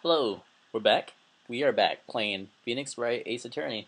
Hello, we're back. We are back playing Phoenix Wright Ace Attorney.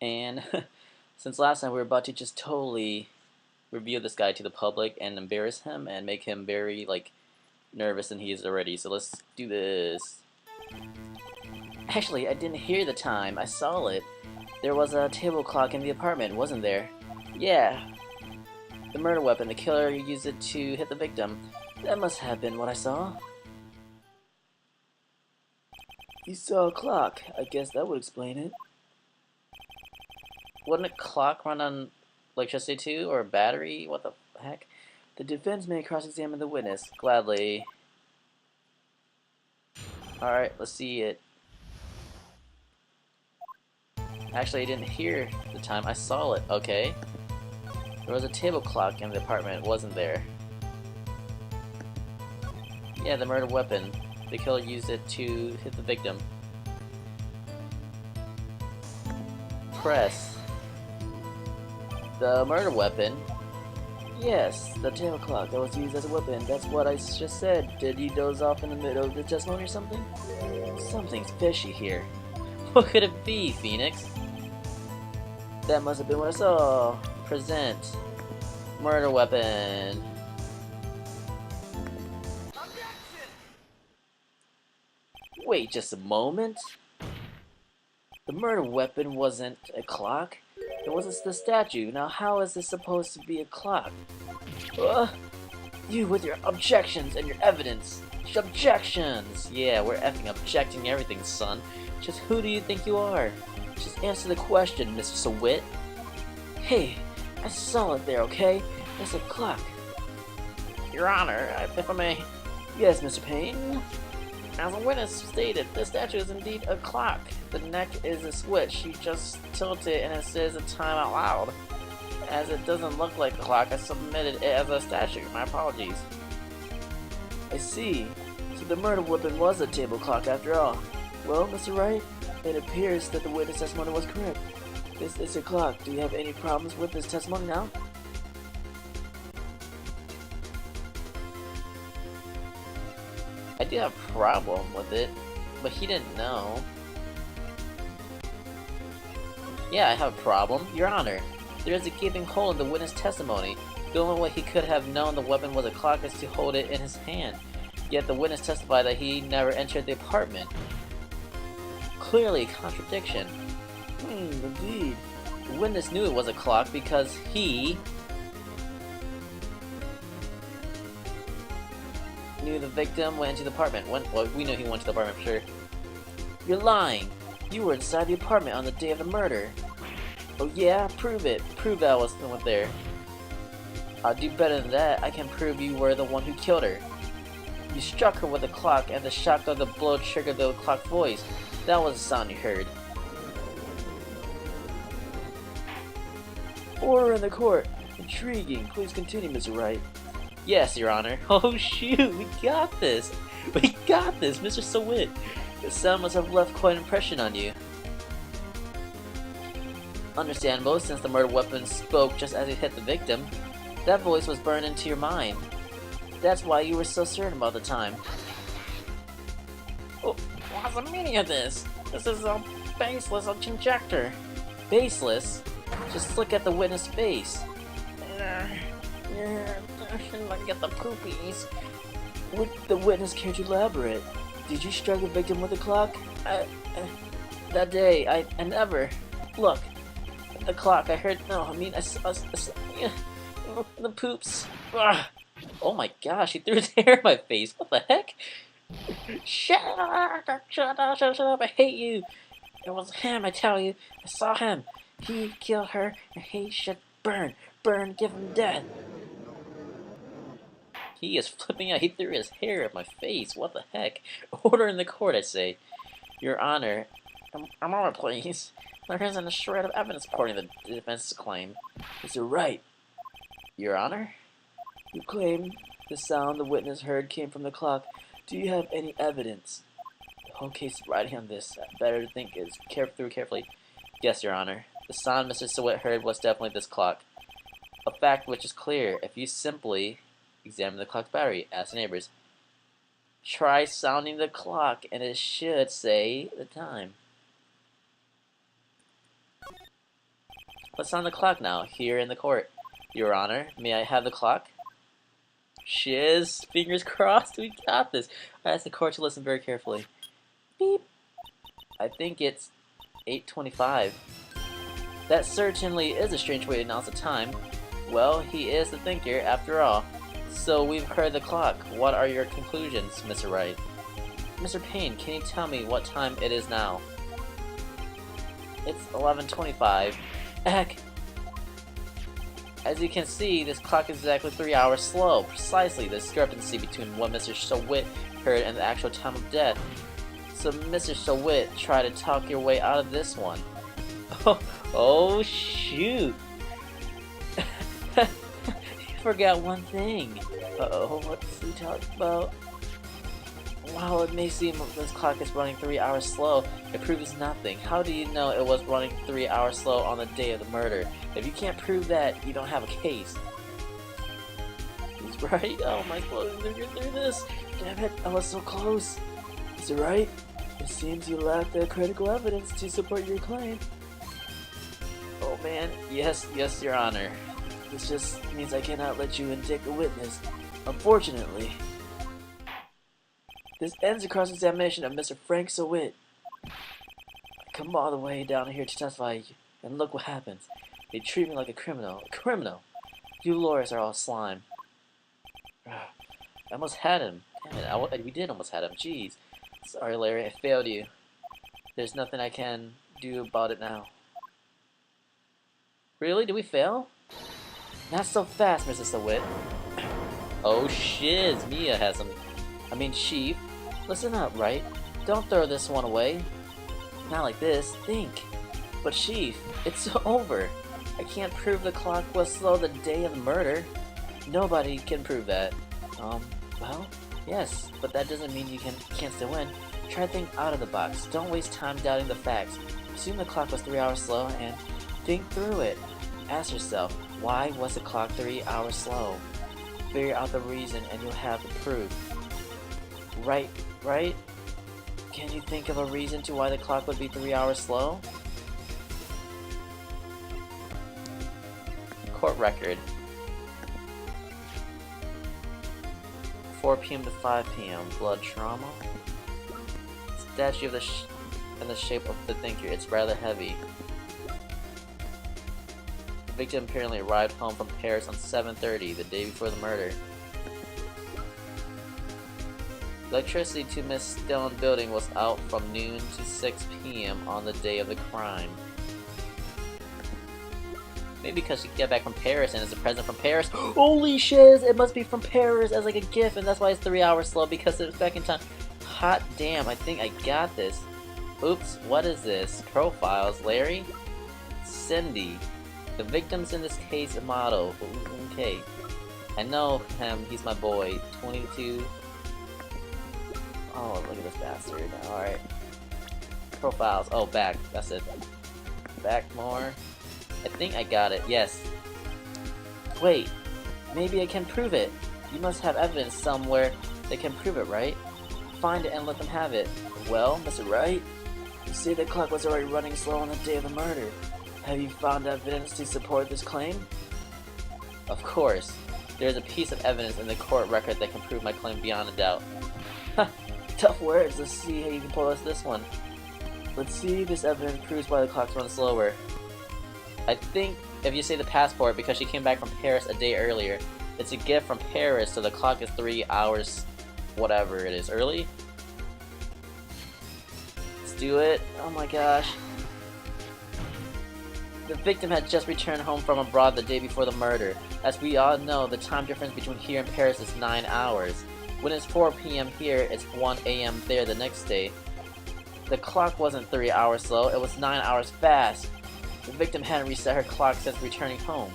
And since last time we were about to just totally reveal this guy to the public and embarrass him and make him very nervous than he is already. So let's do this. Actually, I didn't hear the time. I saw it. There was a table clock in the apartment, wasn't there? Yeah. The murder weapon. The killer used it to hit the victim. That must have been what I saw. You saw a clock. I guess that would explain it. Wouldn't a clock run on electricity too, or a battery? What the heck? The defense may cross-examine the witness. Gladly. Alright, let's see it. Actually, I didn't hear the time. I saw it. Okay. There was a table clock in the apartment, wasn't there? Yeah, the murder weapon. The killer used it to hit the victim. Press. The murder weapon? Yes, the table clock that was used as a weapon. That's what I just said. Did you doze off in the middle of the testimony or something? Something's fishy here. What could it be, Phoenix? That must have been what I saw. Present. Murder weapon. Wait just a moment. The murder weapon wasn't a clock. It wasn't the statue. Now how is this supposed to be a clock? You with your objections and your evidence. Objections! Yeah, we're effing objecting everything, son. Just who do you think you are? Just answer the question, Mr. Sawit. Hey, I saw it there, okay? It's a clock. Your Honor, if I may. Yes, Mr. Payne. As a witness stated, the statue is indeed a clock. The neck is a switch. You just tilt it and it says the time out loud. As it doesn't look like a clock, I submitted it as a statue. My apologies. I see. So the murder weapon was a table clock after all. Well, Mr. Wright, it appears that the witness testimony was correct. This is a clock. Do you have any problems with this testimony now? I do have a problem with it, but he didn't know. Yeah, I have a problem. Your Honor, there is a gaping hole in the witness testimony. The only way he could have known the weapon was a clock is to hold it in his hand. Yet the witness testified that he never entered the apartment. Clearly a contradiction. Indeed. The witness knew it was a clock because he knew the victim went into the apartment. Well, we know he went to the apartment for sure. You're lying. You were inside the apartment on the day of the murder. Oh yeah? Prove it. Prove that I was the one there. I'll do better than that. I can prove you were the one who killed her. You struck her with a clock and the shock of the blow triggered the clock's voice. That was the sound you heard. Order in the court. Intriguing. Please continue, Mr. Wright. Yes, Your Honor. Oh shoot, we got this! We got this, Mr. Sawit! The sound must have left quite an impression on you. Understandable, since the murder weapon spoke just as it hit the victim. That voice was burned into your mind. That's why you were so certain about the time. Oh, what's the meaning of this? This is a baseless conjecture. Baseless? Just look at the witness' face. Look at the poopies. Would the witness care to elaborate? Did you strike the victim with a clock? That day, I never. Look, the clock. I heard. No, I mean, I saw the poops. Ugh. Oh my gosh, he threw his hair in my face. What the heck? Shut up! Shut up! Shut up! I hate you. It was him. I tell you. I saw him. He killed her, and he should burn. Burn. Give him death. He is flipping out. He threw his hair at my face. What the heck? Order in the court, I say. Your Honor. A moment, please. There isn't a shred of evidence supporting the defense's claim. Mr. Wright. Your Honor? You claim the sound the witness heard came from the clock. Do you have any evidence? The whole case is riding on this. Better to think it through carefully. Yes, Your Honor. The sound Mr. Sawit heard was definitely this clock. A fact which is clear if you simply examine the clock's battery. Ask the neighbors. Try sounding the clock, and it should say the time. Let's sound the clock now, here in the court. Your Honor, may I have the clock? Shiz, fingers crossed, we got this. I ask the court to listen very carefully. Beep. I think it's 8:25. That certainly is a strange way to announce the time. Well, he is the thinker, after all. So we've heard the clock. What are your conclusions, Mr. Wright? Mr. Payne, can you tell me what time it is now? It's 11:25. Heck! As you can see, this clock is exactly 3 hours slow. Precisely the discrepancy between what Mr. Sawit heard and the actual time of death. So, Mr. Sawit, try to talk your way out of this one. Oh shoot! You forgot one thing. Uh-oh, what's he talking about? While it may seem this clock is running 3 hours slow, it proves nothing. How do you know it was running 3 hours slow on the day of the murder? If you can't prove that, you don't have a case. He's right. Oh, am I supposed to get through this? Damn it, I was so close. Is it right? It seems you lack the critical evidence to support your claim. Oh man, yes, Your Honor. This just means I cannot let you indict a witness. Unfortunately. This ends the cross-examination of Mr. Frank Sawit. I come all the way down here to testify, and look what happens. They treat me like a criminal. A criminal! You lawyers are all slime. I almost had him. Damn it, we did almost had him. Jeez. Sorry, Larry, I failed you. There's nothing I can do about it now. Really? Did we fail? Not so fast, Mr. Sawit. Oh shiz, Mia has some... Chief. Listen up, Wright. Don't throw this one away. Not like this. Think. But Chief, it's over. I can't prove the clock was slow the day of the murder. Nobody can prove that. Well, yes, but that doesn't mean you can't still win. Try to think out of the box. Don't waste time doubting the facts. Assume the clock was 3 hours slow and think through it. Ask yourself, why was the clock 3 hours slow? Figure out the reason and you'll have the proof. Right? Can you think of a reason to why the clock would be 3 hours slow? Court record. 4 p.m. to 5 p.m. Blood trauma. Statue of in the shape of the thinker. It's rather heavy. The victim apparently arrived home from Paris on 7:30, the day before the murder. Electricity to Miss Stone building was out from noon to 6 p.m. on the day of the crime. Maybe because she got back from Paris and it's a present from Paris. Holy shiz! It must be from Paris as like a gift, and that's why it's 3 hours slow, because it was back in time. Hot damn, I think I got this. Oops, what is this? Profiles, Larry? Cindy. The victims in this case a model. Okay. I know him, he's my boy. 22. Oh, look at this bastard. Alright. Profiles. Oh, back. That's it. Back more. I think I got it. Yes. Wait. Maybe I can prove it. You must have evidence somewhere that can prove it, right? Find it and let them have it. Well, Mr. Wright, you say the clock was already running slow on the day of the murder. Have you found evidence to support this claim? Of course. There is a piece of evidence in the court record that can prove my claim beyond a doubt. Ha! Tough words. Let's see how you can pull us this one. Let's see if this evidence proves why the clocks run slower. I think if you say the passport, because she came back from Paris a day earlier, it's a gift from Paris, so the clock is 3 hours, whatever it is, early? Let's do it. Oh my gosh. The victim had just returned home from abroad the day before the murder. As we all know, the time difference between here and Paris is 9 hours. When it's 4 p.m. here, it's 1 a.m. there the next day. The clock wasn't 3 hours slow, it was 9 hours fast. The victim hadn't reset her clock since returning home.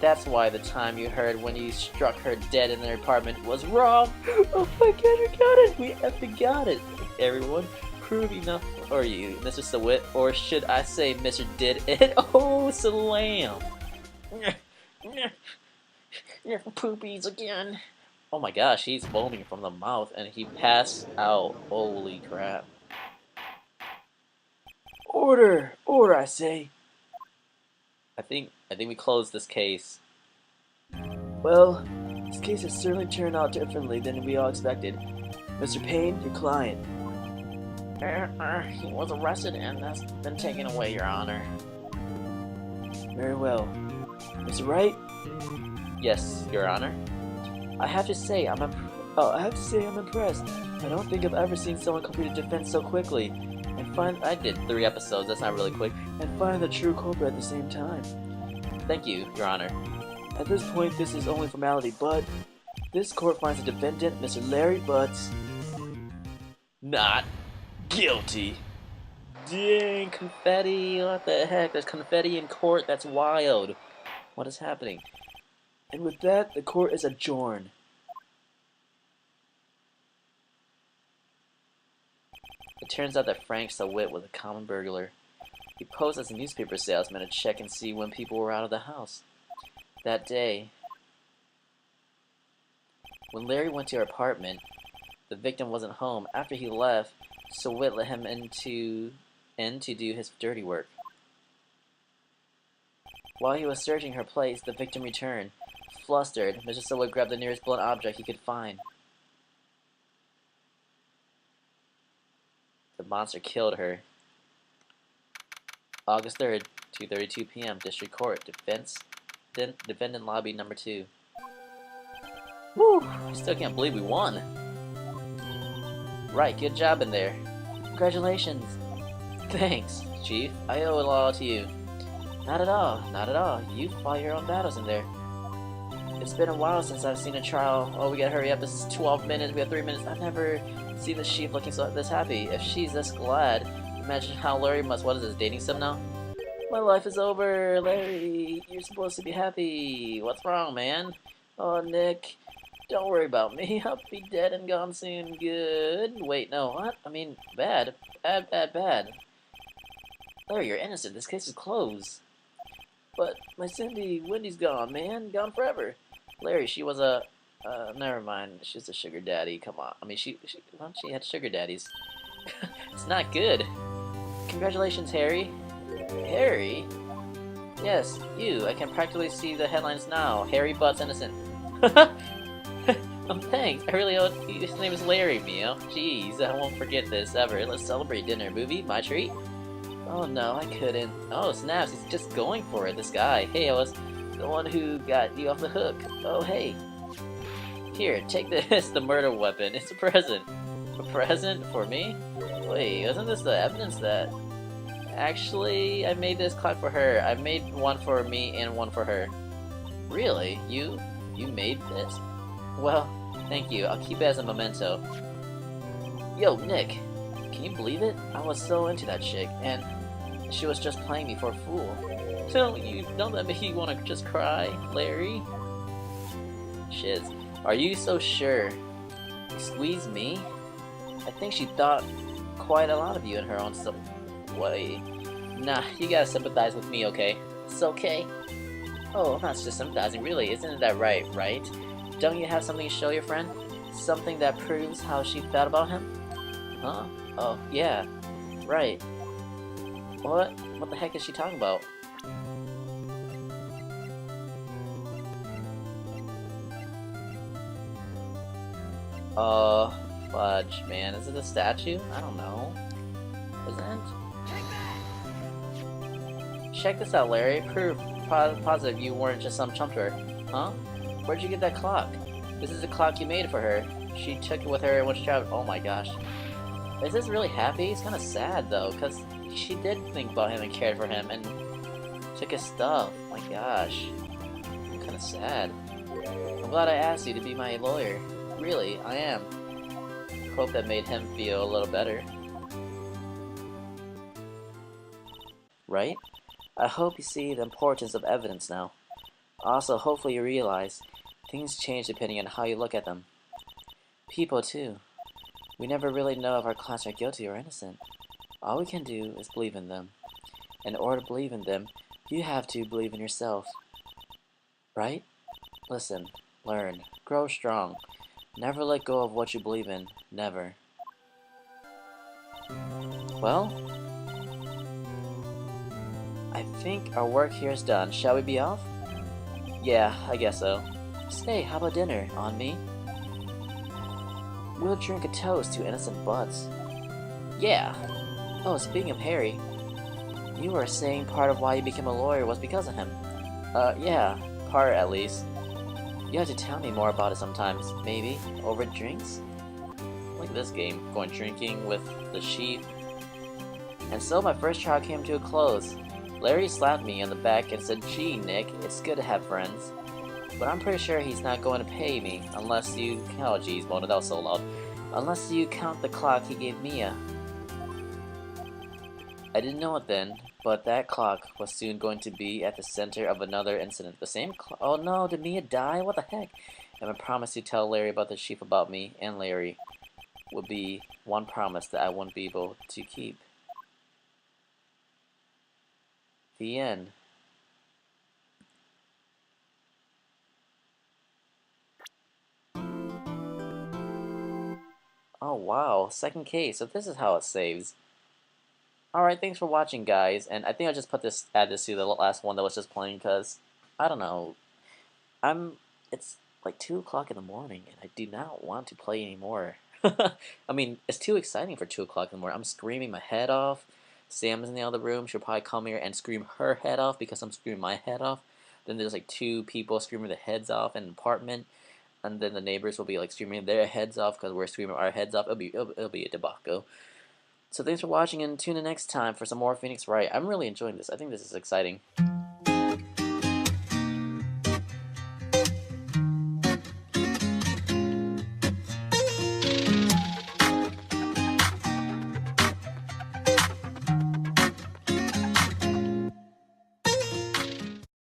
That's why the time you heard when you struck her dead in their apartment was wrong. Oh my god, we got it! We effing got it! Everyone, prove enough for you, Mr. Sawit, or should I say Mr. Did It? Oh, salam! Poopies again. Oh my gosh, he's foaming from the mouth and he passed out. Holy crap. Order! Order, I say! I think we closed this case. Well, this case has certainly turned out differently than we all expected. Mr. Payne, your client. He was arrested and has been taken away, Your Honor. Very well. Mr. Wright? Yes, Your Honor. I have to say I'm impressed. I don't think I've ever seen someone complete a defense so quickly. I did 3 episodes, that's not really quick. And find the true culprit at the same time. Thank you, Your Honor. At this point, this is only formality, but this court finds the defendant, Mr. Larry Butts, not guilty. Dang, confetti, what the heck? There's confetti in court, that's wild. What is happening? And with that, the court is adjourned. It turns out that Frank DeWitt was a common burglar. He posed as a newspaper salesman to check and see when people were out of the house. That day, when Larry went to her apartment, the victim wasn't home. After he left, DeWitt let him in to do his dirty work. While he was searching her place, the victim returned. Flustered, Mr. DeWitt grabbed the nearest blunt object he could find. The monster killed her. August 3rd, 2:32 p.m. District Court. Defendant Lobby Number 2. Woo! I still can't believe we won. Right, good job in there. Congratulations. Thanks, Chief. I owe it all to you. Not at all, not at all. You fought your own battles in there. It's been a while since I've seen a trial. Oh, we gotta hurry up. This is 12 minutes. We have 3 minutes. I've never seen the chief looking this happy. If she's this glad, imagine how Larry must. What is this, dating sim now? My life is over, Larry. You're supposed to be happy. What's wrong, man? Oh, Nick. Don't worry about me. I'll be dead and gone soon. Good. Wait, no, what? I mean, bad. Bad. Larry, you're innocent. This case is closed. But my Cindy, Wendy's gone, man. Gone forever. Larry, she was a... never mind. She's a sugar daddy. Come on. I mean, she had sugar daddies. It's not good. Congratulations, Harry. Harry? Yes, you. I can practically see the headlines now. Harry Butts innocent. Thanks. I really owe it. His name is Larry, Mio. Jeez, I won't forget this ever. Let's celebrate dinner. Movie? My treat? Oh no, I couldn't. Oh snaps, he's just going for it, this guy. Hey, I was the one who got you off the hook. Oh hey. Here, take this, the murder weapon. It's a present. A present for me? Wait, isn't this the evidence that... Actually, I made this clock for her. I made one for me and one for her. Really? You made this? Well, thank you. I'll keep it as a memento. Yo, Nick. Can you believe it? I was so into that chick, and she was just playing me for a fool. Don't let me want to just cry, Larry. Shiz. Are you so sure? Squeeze me? I think she thought quite a lot of you in her own way. Nah, you gotta sympathize with me, okay? It's okay. Oh, I'm not just sympathizing, really. Isn't that right? Don't you have something to show your friend? Something that proves how she felt about him? Huh? Oh, yeah. Right. What? What the heck is she talking about? Fudge, man. Is it a statue? I don't know. Isn't it? Check this out, Larry. Proof positive you weren't just some chump to her. Huh? Where'd you get that clock? This is the clock you made for her. She took it with her when she traveled. Oh my gosh. Is this really happy? It's kind of sad though, because she did think about him and cared for him and took his stuff. My gosh. I'm kind of sad. I'm glad I asked you to be my lawyer. Really, I am. Hope that made him feel a little better. Right? I hope you see the importance of evidence now. Also, hopefully you realize things change depending on how you look at them. People too. We never really know if our clients are guilty or innocent. All we can do is believe in them. In order to believe in them, you have to believe in yourself. Right? Listen, learn, grow strong. Never let go of what you believe in. Never. Well, I think our work here is done. Shall we be off? Yeah, I guess so. Say, how about dinner? On me? We'll drink a toast to innocent butts. Yeah. Oh, speaking of Harry, you were saying part of why you became a lawyer was because of him. Yeah. Part, at least. You have to tell me more about it sometimes. Maybe? Over drinks? Look at this game. Going drinking with the sheep. And so my first trial came to a close. Larry slapped me on the back and said, "Gee, Nick, it's good to have friends." But I'm pretty sure he's not going to pay me unless you... Oh geez, Mona, that was so loud. Unless you count the clock he gave Mia. I didn't know it then, but that clock was soon going to be at the center of another incident. The same clock. Oh no, did Mia die? What the heck? And I promised to tell Larry about the sheep about me and Larry would be one promise that I wouldn't be able to keep. The end. Oh wow, second case. So this is how it saves. Alright, thanks for watching, guys. And I think I'll just add this to the last one that was just playing because, I don't know, it's like 2 o'clock in the morning and I do not want to play anymore. I mean, it's too exciting for 2 o'clock in the morning. I'm screaming my head off. Sam's in the other room. She'll probably come here and scream her head off because I'm screaming my head off. Then there's like 2 people screaming their heads off in an apartment. And then the neighbors will be like screaming their heads off because we're screaming our heads off. It'll be a debacle. So thanks for watching and tune in next time for some more Phoenix Wright. I'm really enjoying this. I think this is exciting.